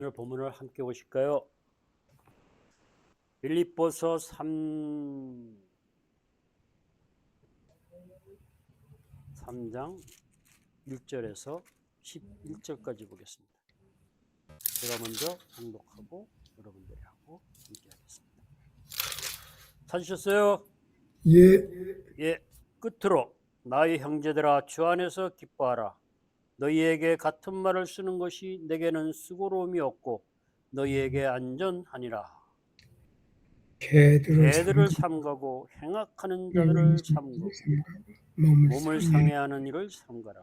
오늘 본문을 함께 보실까요? 빌립보서 3장 1절에서 11절까지 보겠습니다. 제가 먼저 봉독하고 여러분들이 하고 함께 하겠습니다. 찾으셨어요? 예. 끝으로 나의 형제들아 주 안에서 기뻐하라. 너희에게 같은 말을 쓰는 것이 내게는 수고로움이 없고 너희에게 안전하니라. 개들을 삼가고 행악하는 자들을 삼고 몸을 상해하는 일을 삼가라.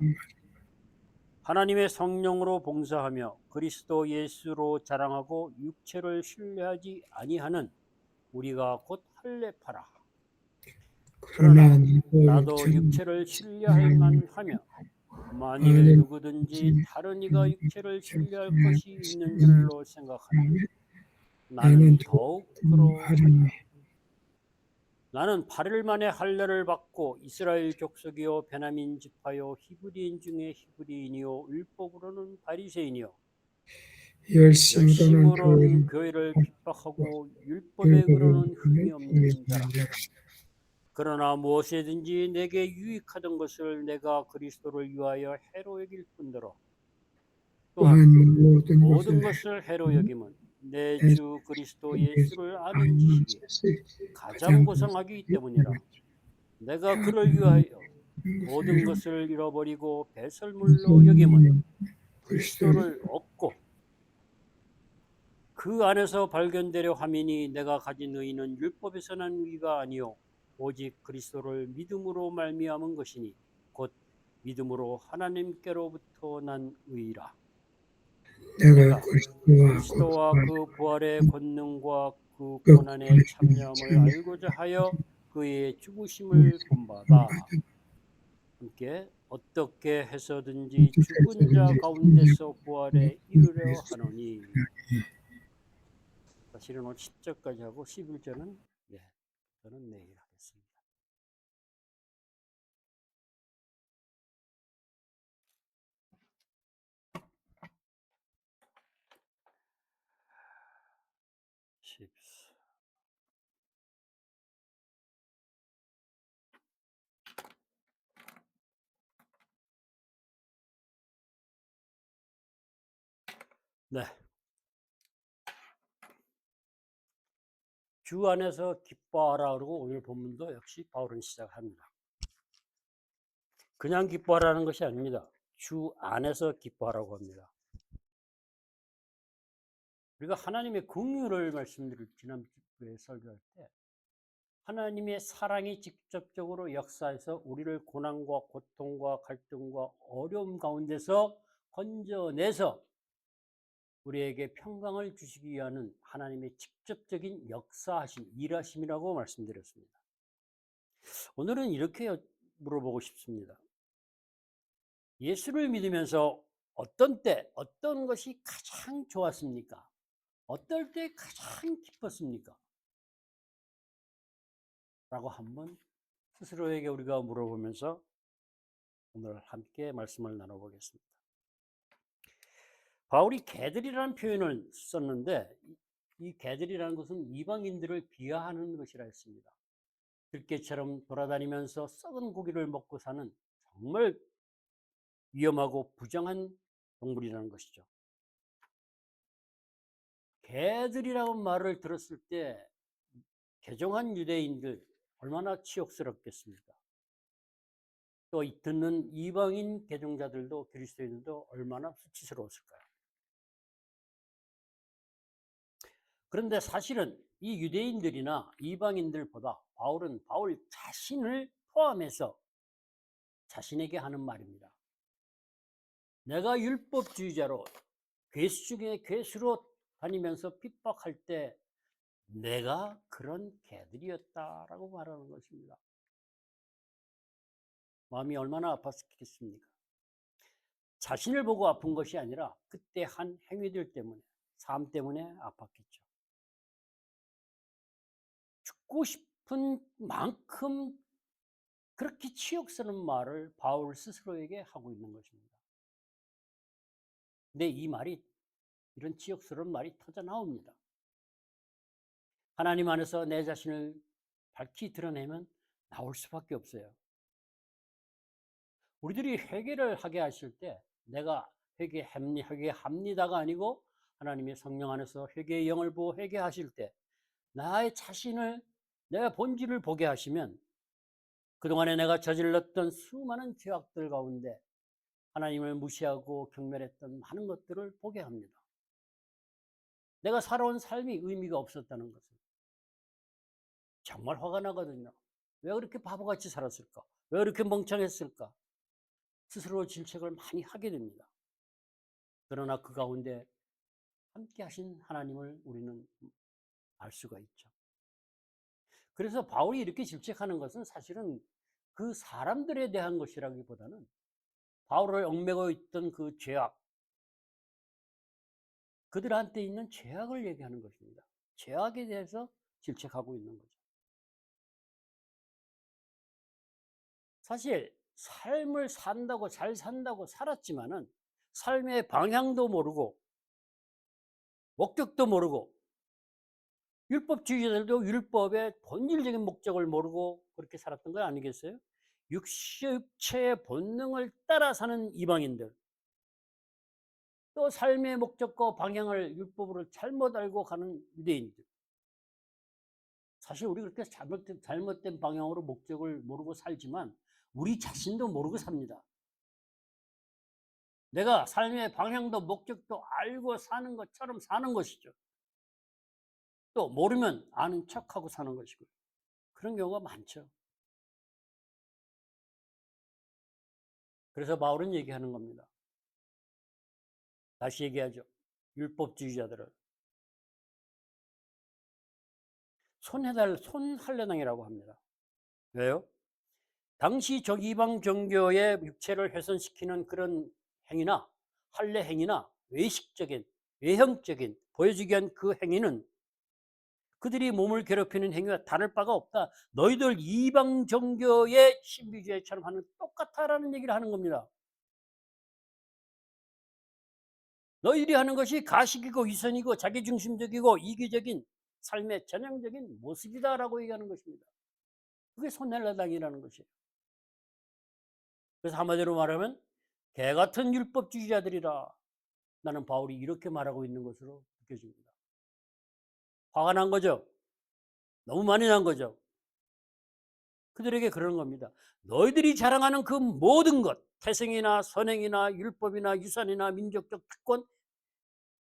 하나님의 성령으로 봉사하며 그리스도 예수로 자랑하고 육체를 신뢰하지 아니하는 우리가 곧 할례파라. 그러나 나도 육체를 신뢰할 만하며 만일 누구든지 다른 이가 육체를 신뢰할 것이 있는 줄로 생각하나 나는 더욱 그러하리라. 나는 8일 만에 할례를 받고 이스라엘 족속이요 베냐민 지파요 히브리인 중에 히브리인이요 율법으로는 바리새인이요 열심으로는 교회를 핍박하고 율법에 의로는 흠이 없는 자라. 그러나 무엇이든지 내게 유익하던 것을 내가 그리스도를 위하여 해로 여길 뿐더러 또한 모든 것을 해로 여김은 내 주 그리스도 예수를 아는 지식에 가장 고상하기 때문이라. 내가 그를 위하여 모든 것을 잃어버리고 배설물로 여김은 그리스도를 얻고 그 안에서 발견되려 함이니 내가 가진 의는 율법에서 난 의가 아니요 오직 그리스도를 믿음으로 말미암은 것이니 곧 믿음으로 하나님께로부터 난 의라. 내가 그리스도와 그 부활의 권능과 그 고난에 참여함을 알고자 하여 그의 죽으심을 본받아 함께 어떻게 해서든지 죽은 자 가운데서 부활에 이르려 하노니. 사실은 오늘 10절까지 하고 11절은 저는 내일 하겠습니다. 네. 주 안에서 기뻐하라 그러고 오늘 본문도 역시 바울은 시작합니다. 그냥 기뻐하라는 것이 아닙니다. 주 안에서 기뻐하라고 합니다. 우리가 하나님의 긍휼을 말씀드릴 지난주에 설교할 때 하나님의 사랑이 직접적으로 역사해서 우리를 고난과 고통과 갈등과 어려움 가운데서 건져내서 우리에게 평강을 주시기 위한 하나님의 직접적인 역사하심, 일하심이라고 말씀드렸습니다. 오늘은 이렇게 물어보고 싶습니다. 예수를 믿으면서 어떤 때, 어떤 것이 가장 좋았습니까? 어떨 때 가장 기뻤습니까? 라고 한번 스스로에게 우리가 물어보면서 오늘 함께 말씀을 나눠보겠습니다. 바울이 개들이라는 표현을 썼는데 이 개들이라는 것은 이방인들을 비하하는 것이라 했습니다. 들개처럼 돌아다니면서 썩은 고기를 먹고 사는 정말 위험하고 부정한 동물이라는 것이죠. 개들이라는 말을 들었을 때 개종한 유대인들 얼마나 치욕스럽겠습니까? 또 듣는 이방인 개종자들도 그리스도인들도 얼마나 수치스러웠을까요? 그런데 사실은 이 유대인들이나 이방인들보다 바울은 바울 자신을 포함해서 자신에게 하는 말입니다. 내가 율법주의자로 괴수 중에 괴수로 다니면서 핍박할 때 내가 그런 개들이었다라고 말하는 것입니다. 마음이 얼마나 아팠겠습니까? 자신을 보고 아픈 것이 아니라 그때 한 행위들 때문에, 삶 때문에 아팠겠죠. 죽고 싶은 만큼 그렇게 치욕스러운 말을 바울 스스로에게 하고 있는 것입니다. 근데 이 말이 이런 치욕스러운 말이 터져 나옵니다. 하나님 안에서 내 자신을 밝히 드러내면 나올 수밖에 없어요. 우리들이 회개를 하게 하실 때 내가 회개합니다가 아니고 하나님의 성령 안에서 회개의 영을 보고 회개하실 때 나의 자신을 내가 본질을 보게 하시면 그동안에 내가 저질렀던 수많은 죄악들 가운데 하나님을 무시하고 경멸했던 많은 것들을 보게 합니다. 내가 살아온 삶이 의미가 없었다는 것을 정말 화가 나거든요. 왜 그렇게 바보같이 살았을까? 왜 그렇게 멍청했을까? 스스로 질책을 많이 하게 됩니다. 그러나 그 가운데 함께 하신 하나님을 우리는 알 수가 있죠. 그래서 바울이 이렇게 질책하는 것은 사실은 그 사람들에 대한 것이라기보다는 바울을 얽매고 있던 그 죄악, 그들한테 있는 죄악을 얘기하는 것입니다. 죄악에 대해서 질책하고 있는 거죠. 사실 삶을 산다고 잘 산다고 살았지만은 삶의 방향도 모르고 목적도 모르고 율법주의자들도 율법의 본질적인 목적을 모르고 그렇게 살았던 거 아니겠어요? 육체의 본능을 따라 사는 이방인들, 또 삶의 목적과 방향을 율법으로 잘못 알고 가는 유대인들. 사실 우리 그렇게 잘못된 방향으로 목적을 모르고 살지만 우리 자신도 모르고 삽니다. 내가 삶의 방향도 목적도 알고 사는 것처럼 사는 것이죠. 또 모르면 아는 척하고 사는 것이고 그런 경우가 많죠. 그래서 바울은 얘기하는 겁니다. 다시 얘기하죠. 율법주의자들을 손할례당이라고 합니다. 왜요? 당시 저이방 종교의 육체를 훼손시키는 그런 행위나 할례 행위나 외식적인 외형적인 보여주기 위한 그 행위는 그들이 몸을 괴롭히는 행위와 다를 바가 없다. 너희들 이방 종교의 신비주의처럼 하는 똑같아라는 얘기를 하는 겁니다. 너희들이 하는 것이 가식이고 위선이고 자기중심적이고 이기적인 삶의 전형적인 모습이다라고 얘기하는 것입니다. 그게 손헬라당이라는 것이에요. 그래서 한마디로 말하면 개 같은 율법주의자들이라 나는 바울이 이렇게 말하고 있는 것으로 느껴집니다. 화가 난 거죠. 너무 많이 난 거죠. 그들에게 그러는 겁니다. 너희들이 자랑하는 그 모든 것, 태생이나 선행이나 율법이나 유산이나 민족적 특권,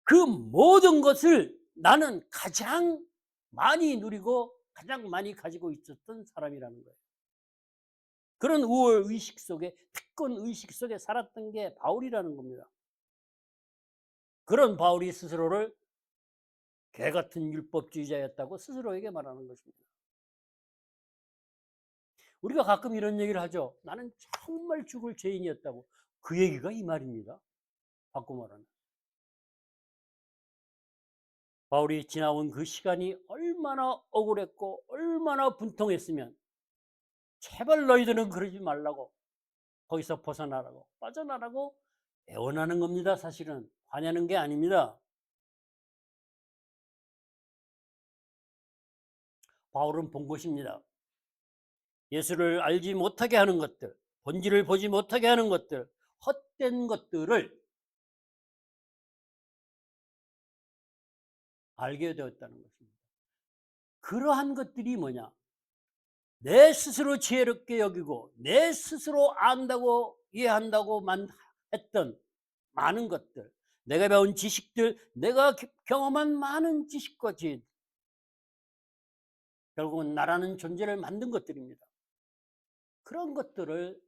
그 모든 것을 나는 가장 많이 누리고 가장 많이 가지고 있었던 사람이라는 거예요. 그런 우월 의식 속에 특권 의식 속에 살았던 게 바울이라는 겁니다. 그런 바울이 스스로를 개 같은 율법주의자였다고 스스로에게 말하는 것입니다. 우리가 가끔 이런 얘기를 하죠. 나는 정말 죽을 죄인이었다고. 그 얘기가 이 말입니다. 바꿔 말하면. 바울이 지나온 그 시간이 얼마나 억울했고 얼마나 분통했으면 제발 너희들은 그러지 말라고 거기서 벗어나라고 빠져나라고 애원하는 겁니다. 사실은 화내는 게 아닙니다. 바울은 본 것입니다. 예수를 알지 못하게 하는 것들, 본질을 보지 못하게 하는 것들, 헛된 것들을 알게 되었다는 것입니다. 그러한 것들이 뭐냐? 내 스스로 지혜롭게 여기고 내 스스로 안다고 이해한다고 했던 많은 것들, 내가 배운 지식들, 내가 경험한 많은 지식과 지혜, 결국은 나라는 존재를 만든 것들입니다. 그런 것들을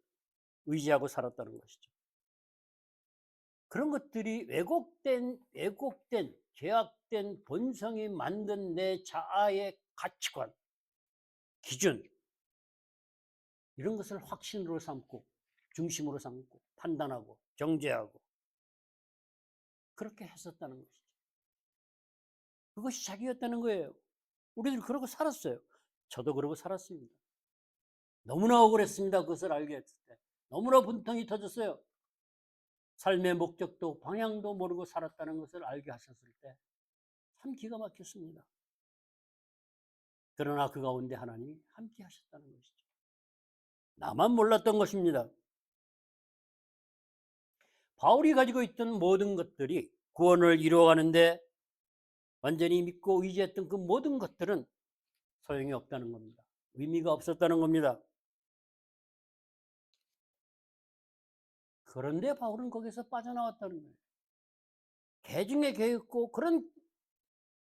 의지하고 살았다는 것이죠. 그런 것들이 왜곡된 죄악된 본성이 만든 내 자아의 가치관, 기준, 이런 것을 확신으로 삼고 중심으로 삼고 판단하고 정죄하고 그렇게 했었다는 것이죠. 그것이 자기였다는 거예요. 우리들 그러고 살았어요. 저도 그러고 살았습니다. 너무나 억울했습니다. 그것을 알게 했을 때. 너무나 분통이 터졌어요. 삶의 목적도 방향도 모르고 살았다는 것을 알게 하셨을 때 참 기가 막혔습니다. 그러나 그 가운데 하나님이 함께 하셨다는 것이죠. 나만 몰랐던 것입니다. 바울이 가지고 있던 모든 것들이 구원을 이루어가는데 완전히 믿고 의지했던 그 모든 것들은 소용이 없다는 겁니다. 의미가 없었다는 겁니다. 그런데 바울은 거기서 빠져나왔다는 거예요. 개 중에 개였고 그런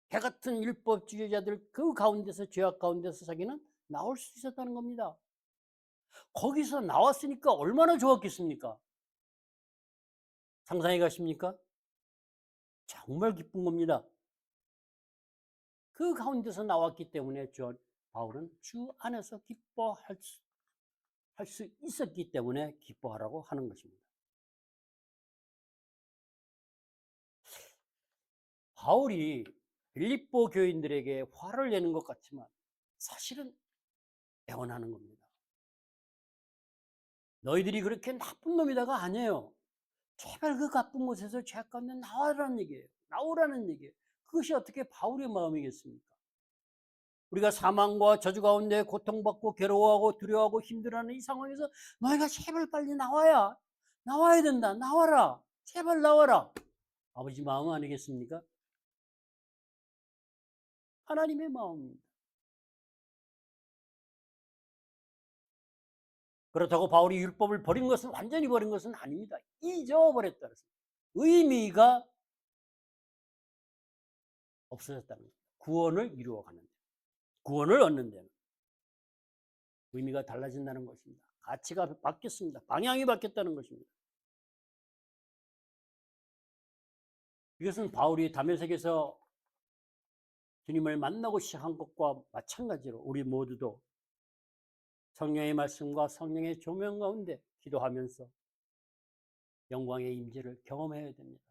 개 같은 율법주의자들 그 가운데서 죄악 가운데서 자기는 나올 수 있었다는 겁니다. 거기서 나왔으니까 얼마나 좋았겠습니까? 상상해 가십니까? 정말 기쁜 겁니다. 그 가운데서 나왔기 때문에 바울은 주 안에서 기뻐할 수 있었기 때문에 기뻐하라고 하는 것입니다. 바울이 빌립보 교인들에게 화를 내는 것 같지만 사실은 애원하는 겁니다. 너희들이 그렇게 나쁜 놈이다가 아니에요. 제발 그 나쁜 곳에서 죄 가운데 나와라는 얘기예요. 나오라는 얘기예요. 그것이 어떻게 바울의 마음이겠습니까? 우리가 사망과 저주 가운데 고통받고 괴로워하고 두려워하고 힘들어하는 이 상황에서 너희가 제발 빨리 나와야 된다. 나와라. 제발 나와라. 아버지 마음 아니겠습니까? 하나님의 마음입니다. 그렇다고 바울이 율법을 버린 것은 완전히 버린 것은 아닙니다. 잊어버렸다. 의미가 없어졌다는 거예요. 구원을 이루어가는 데, 구원을 얻는 데는 의미가 달라진다는 것입니다. 가치가 바뀌었습니다. 방향이 바뀌었다는 것입니다. 이것은 바울이 다메섹에서 주님을 만나고 시작한 것과 마찬가지로 우리 모두도 성령의 말씀과 성령의 조명 가운데 기도하면서 영광의 임재를 경험해야 됩니다.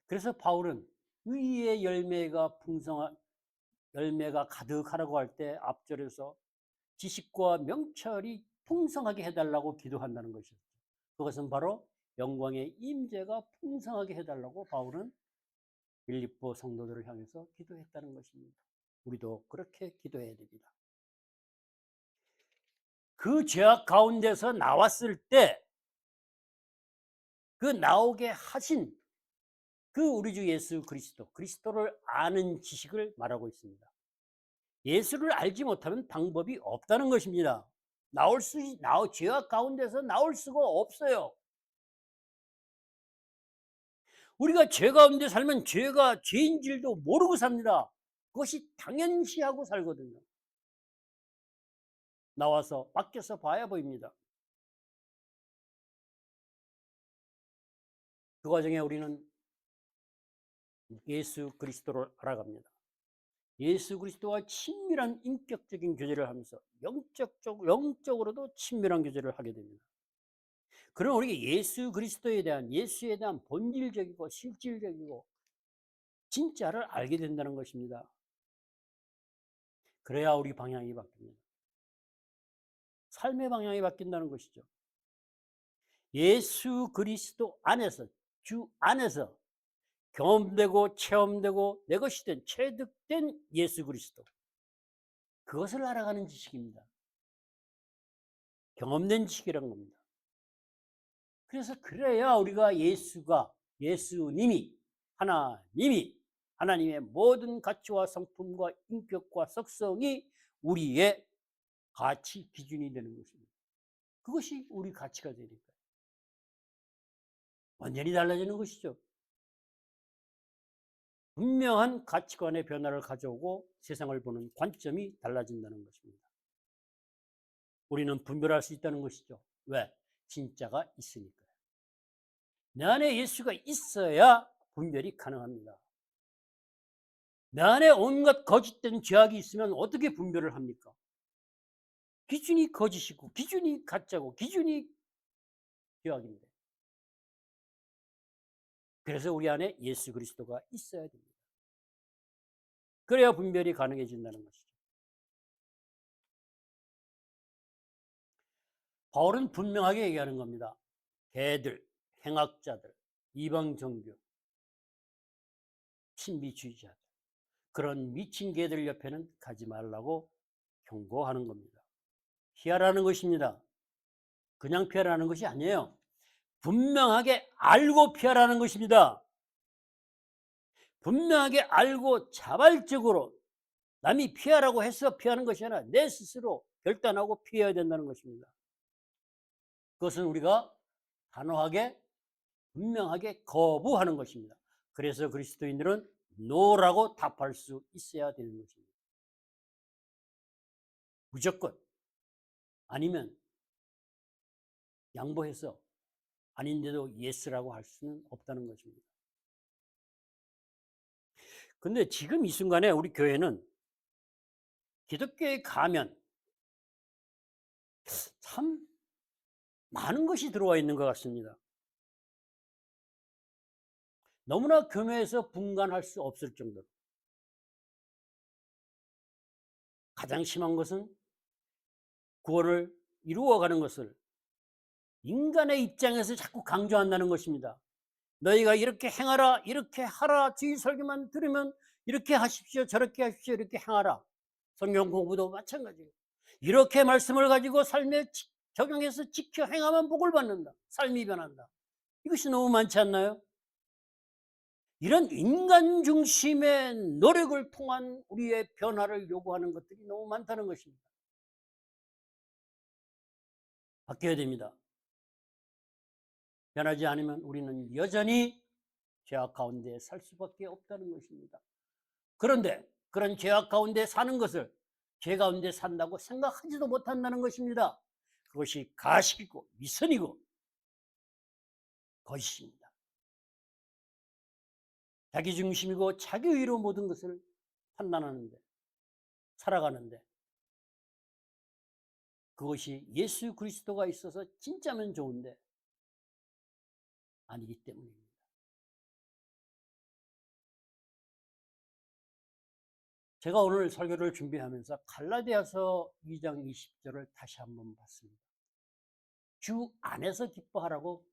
그래서 바울은 의의 열매가 가득하라고 할 때 앞절에서 지식과 명철이 풍성하게 해달라고 기도한다는 것이었죠. 그것은 바로 영광의 임재가 풍성하게 해달라고 바울은 빌립보 성도들을 향해서 기도했다는 것입니다. 우리도 그렇게 기도해야 됩니다. 그 죄악 가운데서 나왔을 때 그 나오게 하신 그 우리 주 예수 그리스도를 아는 지식을 말하고 있습니다. 예수를 알지 못하면 방법이 없다는 것입니다. 죄악 가운데서 나올 수가 없어요. 우리가 죄 가운데 살면 죄가 죄인 줄도 모르고 삽니다. 그것이 당연시하고 살거든요. 나와서 밖에서 봐야 보입니다. 그 과정에 우리는 예수 그리스도를 알아갑니다. 예수 그리스도와 친밀한 인격적인 교제를 하면서 영적으로도 친밀한 교제를 하게 됩니다. 그럼 우리가 예수에 대한 본질적이고 실질적이고 진짜를 알게 된다는 것입니다. 그래야 우리 방향이 바뀝니다. 삶의 방향이 바뀐다는 것이죠. 예수 그리스도 안에서, 주 안에서 경험되고 체험되고 내 것이 된 체득된 예수 그리스도, 그것을 알아가는 지식입니다. 경험된 지식이란 겁니다. 그래서 그래야 우리가 예수님이 하나님의 모든 가치와 성품과 인격과 속성이 우리의 가치 기준이 되는 것입니다. 그것이 우리 가치가 되니까요. 완전히 달라지는 것이죠. 분명한 가치관의 변화를 가져오고 세상을 보는 관점이 달라진다는 것입니다. 우리는 분별할 수 있다는 것이죠. 왜? 진짜가 있으니까요. 내 안에 예수가 있어야 분별이 가능합니다. 내 안에 온갖 거짓된 죄악이 있으면 어떻게 분별을 합니까? 기준이 거짓이고 기준이 가짜고 기준이 죄악인데. 그래서 우리 안에 예수 그리스도가 있어야 됩니다. 그래야 분별이 가능해진다는 것이죠. 바울은 분명하게 얘기하는 겁니다. 개들, 행악자들, 이방 종교, 신비주의자들, 그런 미친 개들 옆에는 가지 말라고 경고하는 겁니다. 피하라는 것입니다. 그냥 피하라는 것이 아니에요. 분명하게 알고 피하라는 것입니다. 분명하게 알고 자발적으로 남이 피하라고 해서 피하는 것이 아니라 내 스스로 결단하고 피해야 된다는 것입니다. 그것은 우리가 단호하게 분명하게 거부하는 것입니다. 그래서 그리스도인들은 노라고 답할 수 있어야 되는 것입니다. 무조건 아니면 양보해서 아닌데도 예스라고 할 수는 없다는 것입니다. 근데 지금 이 순간에 우리 교회는 기독교에 가면 참 많은 것이 들어와 있는 것 같습니다. 너무나 교묘해서 분간할 수 없을 정도로. 가장 심한 것은 구원을 이루어가는 것을 인간의 입장에서 자꾸 강조한다는 것입니다. 너희가 이렇게 행하라, 이렇게 하라, 주의 설교만 들으면 이렇게 하십시오, 저렇게 하십시오, 이렇게 행하라. 성경 공부도 마찬가지예요. 이렇게 말씀을 가지고 삶에 적용해서 지켜 행하면 복을 받는다. 삶이 변한다. 이것이 너무 많지 않나요? 이런 인간 중심의 노력을 통한 우리의 변화를 요구하는 것들이 너무 많다는 것입니다. 바뀌어야 됩니다. 변하지 않으면 우리는 여전히 죄악 가운데 살 수밖에 없다는 것입니다. 그런데 그런 죄악 가운데 사는 것을 죄 가운데 산다고 생각하지도 못한다는 것입니다. 그것이 가식이고 미선이고 거짓입니다. 자기중심이고 자기의로 모든 것을 판단하는데 살아가는데 그것이 예수 그리스도가 있어서 진짜면 좋은데 아니기 때문입니다. 제가 오늘 설교를 준비하면서 갈라디아서 2장 20절을 다시 한번 봤습니다. 주 안에서 기뻐하라고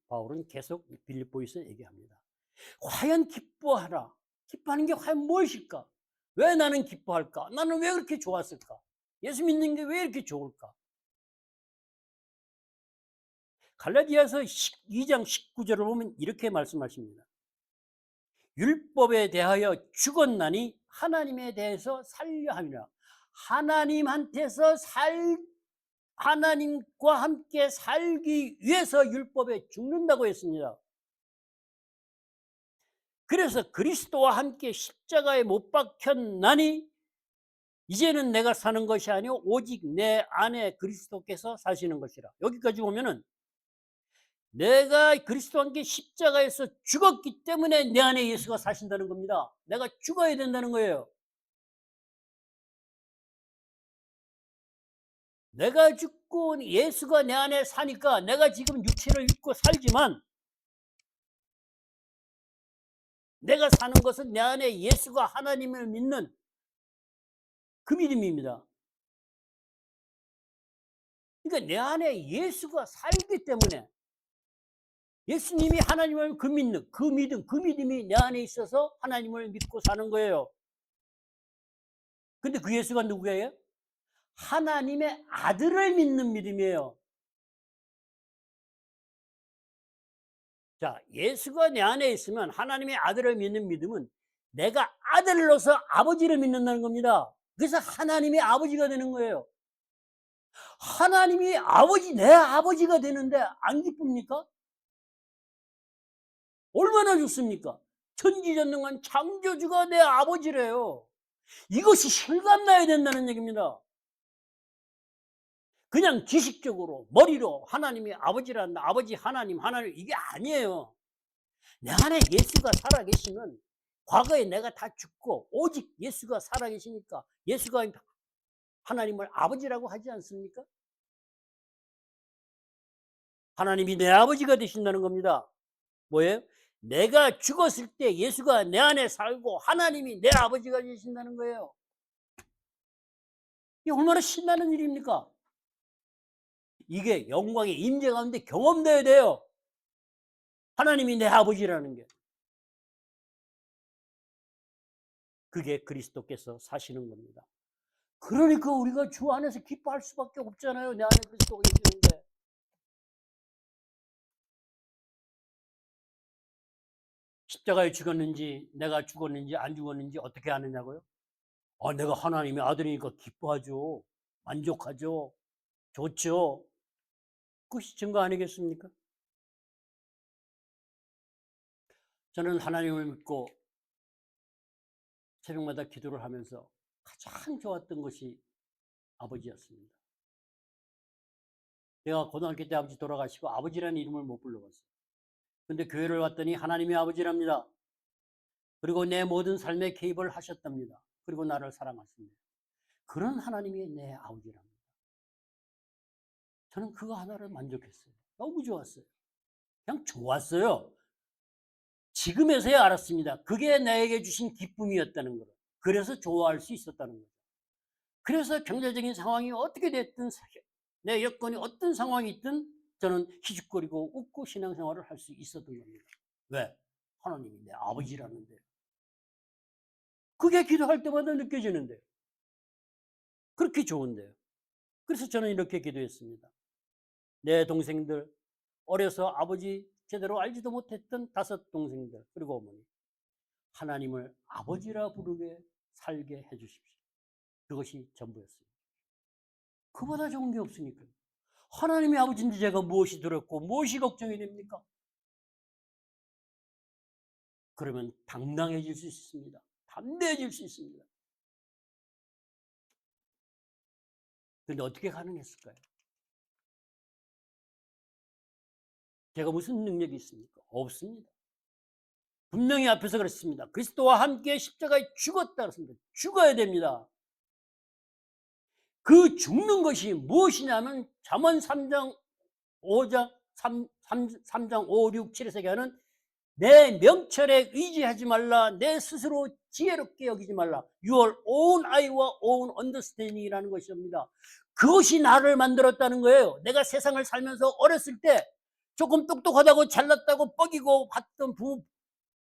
바울은 계속 빌립보에서 얘기합니다. 과연 기뻐하라. 기뻐하는 게 과연 무엇일까? 왜 나는 기뻐할까? 나는 왜 그렇게 좋았을까? 예수 믿는 게 왜 이렇게 좋을까? 갈라디아서 2장 19절을 보면 이렇게 말씀하십니다. 율법에 대하여 죽었나니 하나님에 대해서 살려 함이라. 하나님과 함께 살기 위해서 율법에 죽는다고 했습니다. 그래서 그리스도와 함께 십자가에 못 박혔나니 이제는 내가 사는 것이 아니오 오직 내 안에 그리스도께서 사시는 것이라. 여기까지 보면은 내가 그리스도와 함께 십자가에서 죽었기 때문에 내 안에 예수가 사신다는 겁니다. 내가 죽어야 된다는 거예요. 내가 죽고 예수가 내 안에 사니까 내가 지금 육체를 입고 살지만 내가 사는 것은 내 안에 예수가 하나님을 믿는 그 믿음입니다. 그러니까 내 안에 예수가 살기 때문에 예수님이 하나님을 믿는 그 믿음, 그 믿음이 내 안에 있어서 하나님을 믿고 사는 거예요. 근데 그 예수가 누구예요? 하나님의 아들을 믿는 믿음이에요. 자, 예수가 내 안에 있으면 하나님의 아들을 믿는 믿음은 내가 아들로서 아버지를 믿는다는 겁니다. 그래서 하나님의 아버지가 되는 거예요. 하나님이 내 아버지가 되는데 안 기쁩니까? 얼마나 좋습니까? 천지전능한 창조주가 내 아버지래요. 이것이 실감나야 된다는 얘기입니다. 그냥 지식적으로 머리로 하나님이 아버지란다, 아버지 하나님 이게 아니에요. 내 안에 예수가 살아계시면 과거에 내가 다 죽고 오직 예수가 살아계시니까 예수가 하나님을 아버지라고 하지 않습니까? 하나님이 내 아버지가 되신다는 겁니다. 뭐예요? 내가 죽었을 때 예수가 내 안에 살고 하나님이 내 아버지가 되신다는 거예요. 이게 얼마나 신나는 일입니까? 이게 영광의 임재 가운데 경험돼야 돼요. 하나님이 내 아버지라는 게. 그게 그리스도께서 사시는 겁니다. 그러니까 우리가 주 안에서 기뻐할 수밖에 없잖아요. 내 안에 그리스도가 계시는데. 십자가에 죽었는지 내가 죽었는지 안 죽었는지 어떻게 아느냐고요? 내가 하나님의 아들이니까 기뻐하죠. 만족하죠. 좋죠. 그것이 증거 아니겠습니까? 저는 하나님을 믿고 새벽마다 기도를 하면서 가장 좋았던 것이 아버지였습니다. 내가 고등학교 때 아버지 돌아가시고 아버지라는 이름을 못 불러봤어요. 근데 교회를 왔더니 하나님이 아버지랍니다. 그리고 내 모든 삶에 개입을 하셨답니다. 그리고 나를 사랑하십니다. 그런 하나님이 내 아버지랍니다. 저는 그거 하나를 만족했어요. 너무 좋았어요. 그냥 좋았어요. 지금에서야 알았습니다. 그게 나에게 주신 기쁨이었다는 걸. 그래서 좋아할 수 있었다는 거죠. 그래서 경제적인 상황이 어떻게 됐든 내 여건이 어떤 상황이 있든 저는 희죽거리고 웃고 신앙생활을 할 수 있었던 겁니다. 왜? 하나님이 내 아버지라는데. 그게 기도할 때마다 느껴지는데요. 그렇게 좋은데요. 그래서 저는 이렇게 기도했습니다. 내 동생들, 어려서 아버지 제대로 알지도 못했던 5 동생들, 그리고 어머니. 하나님을 아버지라 부르게 살게 해 주십시오. 그것이 전부였어요. 그보다 좋은 게 없으니까요. 하나님이 아버지인데 제가 무엇이 두렵고 무엇이 걱정이 됩니까? 그러면 당당해질 수 있습니다. 담대해질 수 있습니다. 그런데 어떻게 가능했을까요? 제가 무슨 능력이 있습니까? 없습니다. 분명히 앞에서 그랬습니다. 그리스도와 함께 십자가에 죽었다 그랬습니다. 죽어야 됩니다. 그 죽는 것이 무엇이냐면 잠언 3장 5장 3장 5, 6, 7에서 얘기하는 내 명철에 의지하지 말라. 내 스스로 지혜롭게 여기지 말라. Your own eye와 own understanding이라는 것입니다. 그것이 나를 만들었다는 거예요. 내가 세상을 살면서 어렸을 때 조금 똑똑하다고 잘났다고 뻐기고 봤던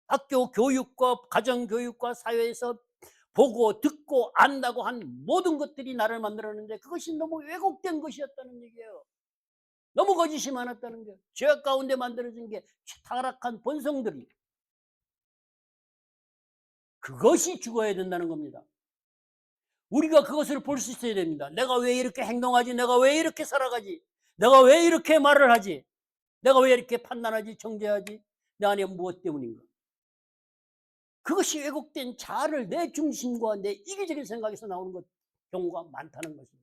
학교 교육과 가정교육과 사회에서 보고 듣고 안다고 한 모든 것들이 나를 만들었는데 그것이 너무 왜곡된 것이었다는 얘기예요. 너무 거짓이 많았다는 거예요. 죄악 가운데 만들어진 게 타락한 본성들이. 그것이 죽어야 된다는 겁니다. 우리가 그것을 볼 수 있어야 됩니다. 내가 왜 이렇게 행동하지? 내가 왜 이렇게 살아가지? 내가 왜 이렇게 말을 하지? 내가 왜 이렇게 판단하지? 정죄하지? 내 안에 무엇 때문인가? 그것이 왜곡된 자아를 내 중심과 내 이기적인 생각에서 나오는 경우가 많다는 것입니다.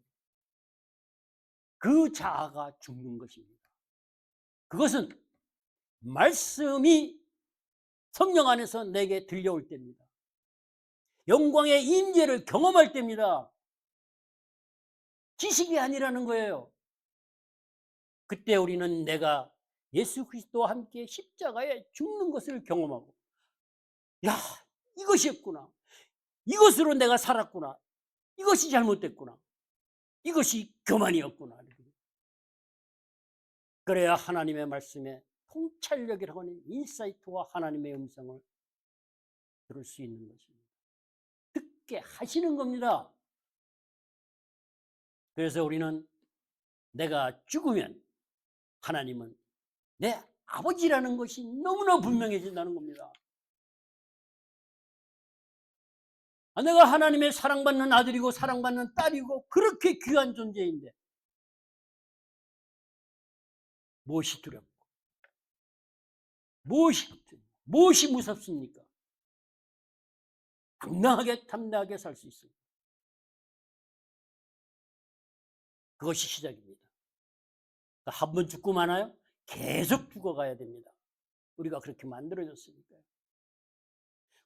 그 자아가 죽는 것입니다. 그것은 말씀이 성령 안에서 내게 들려올 때입니다. 영광의 임재를 경험할 때입니다. 지식이 아니라는 거예요. 그때 우리는 내가 예수 그리스도와 함께 십자가에 죽는 것을 경험하고, 야, 이것이었구나. 이것으로 내가 살았구나. 이것이 잘못됐구나. 이것이 교만이었구나. 그래야 하나님의 말씀에 통찰력이라고 하는 인사이트와 하나님의 음성을 들을 수 있는 것입니다. 듣게 하시는 겁니다. 그래서 우리는 내가 죽으면 하나님은 내 아버지라는 것이 너무나 분명해진다는 겁니다. 내가 하나님의 사랑받는 아들이고 사랑받는 딸이고 그렇게 귀한 존재인데 무엇이 두렵고 무엇이 무섭습니까? 당당하게 탐나게 살 수 있습니다. 그것이 시작입니다. 한 번 죽고 마나요? 계속 죽어가야 됩니다. 우리가 그렇게 만들어졌으니까요.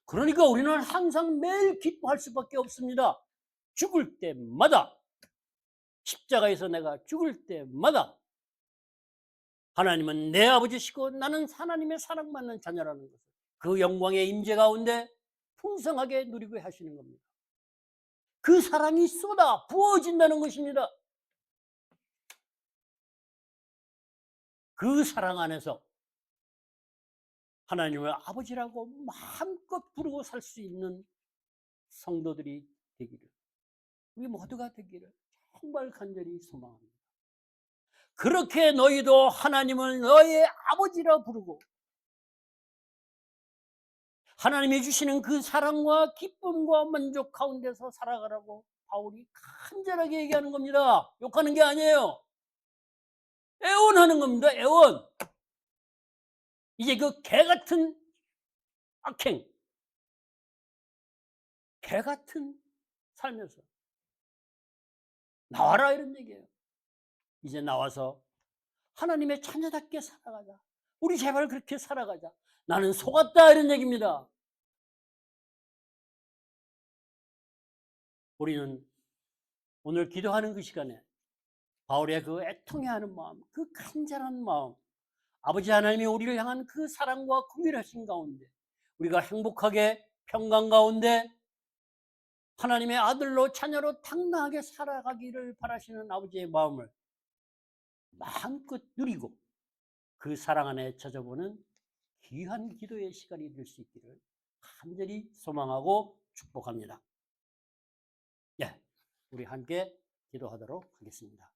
그러니까 우리는 항상 매일 기뻐할 수밖에 없습니다. 죽을 때마다, 십자가에서 내가 죽을 때마다 하나님은 내 아버지시고 나는 하나님의 사랑받는 자녀라는 것을 그 영광의 임재 가운데 풍성하게 누리게 하시는 겁니다. 그 사랑이 쏟아 부어진다는 것입니다. 그 사랑 안에서 하나님을 아버지라고 마음껏 부르고 살 수 있는 성도들이 되기를, 우리 모두가 되기를 정말 간절히 소망합니다. 그렇게 너희도 하나님을 너의 아버지라 부르고 하나님이 주시는 그 사랑과 기쁨과 만족 가운데서 살아가라고 바울이 간절하게 얘기하는 겁니다. 욕하는 게 아니에요. 애원하는 겁니다. 애원. 이제 그 개 같은 악행, 개 같은 살면서 나와라 이런 얘기예요. 이제 나와서 하나님의 자녀답게 살아가자. 우리 제발 그렇게 살아가자. 나는 속았다 이런 얘기입니다. 우리는 오늘 기도하는 그 시간에 바울의 그 애통해하는 마음, 그 간절한 마음, 아버지 하나님이 우리를 향한 그 사랑과 긍휼하신 가운데 우리가 행복하게 평강 가운데 하나님의 아들로 자녀로 당당하게 살아가기를 바라시는 아버지의 마음을 마음껏 누리고 그 사랑 안에 젖어보는 귀한 기도의 시간이 될 수 있기를 간절히 소망하고 축복합니다. 예, 우리 함께 기도하도록 하겠습니다.